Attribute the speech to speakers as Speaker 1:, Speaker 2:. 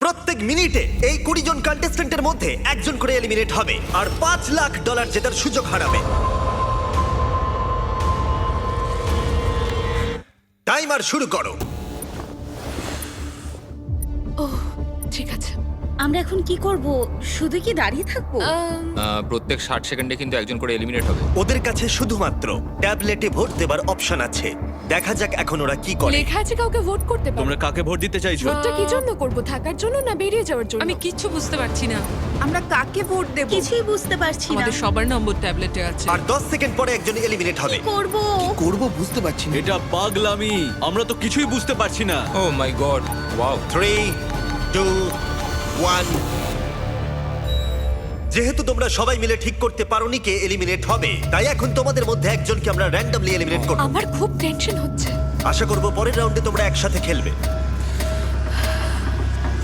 Speaker 1: প্রত্যেক মিনিটে এই 20 জন কন্টেস্ট্যান্টের মধ্যে একজন করে এলিমিনেট হবে আর $5 লাখ জেতার সুযোগ হারাবে। টাইমার শুরু করো।
Speaker 2: ঠিক আছে।
Speaker 3: আমরা এখন কি করব? শুধু কি দাঁড়িয়ে থাকবো?
Speaker 4: প্রত্যেক 60 সেকেন্ডে কিন্তু একজন করে এলিমিনেট হবে।
Speaker 1: ওদের কাছে শুধুমাত্র ট্যাবলেটে ভোট দেবার অপশন আছে। দেখা যাক এখন ওরা কি করে।
Speaker 2: লেখা আছে কাউকে ভোট করতে পারো।
Speaker 5: তোমরা কাকে ভোট দিতে চাইছো?
Speaker 2: ভোটটা কি জন্য করব? থাকার জন্য না বেরিয়ে যাওয়ার জন্য?
Speaker 6: আমি কিচ্ছু বুঝতে পারছি না।
Speaker 7: আমরা কাকে ভোট দেব?
Speaker 3: কিছুই বুঝতে পারছি না।
Speaker 6: আমাদের সবার নম্বর ট্যাবলেটে আছে।
Speaker 1: আর 10 সেকেন্ড পরে একজন এলিমিনেট হবে।
Speaker 3: করব
Speaker 8: করব বুঝতে পারছি না।
Speaker 5: এটা পাগলামি, আমরা তো কিছুই বুঝতে পারছি না।
Speaker 4: ও মাই গড, ওয়াও।
Speaker 1: 3, 2, 1। যেহেতু তোমরা সবাই মিলে ঠিক করতে পারোনি কে এলিমিনেট হবে, তাই এখন তোমাদের মধ্যে একজনকে আমরা র্যান্ডমলি এলিমিনেট করব।
Speaker 2: আমার খুব টেনশন হচ্ছে।
Speaker 1: আশা করব পরের রাউন্ডে তোমরা একসাথে খেলবে।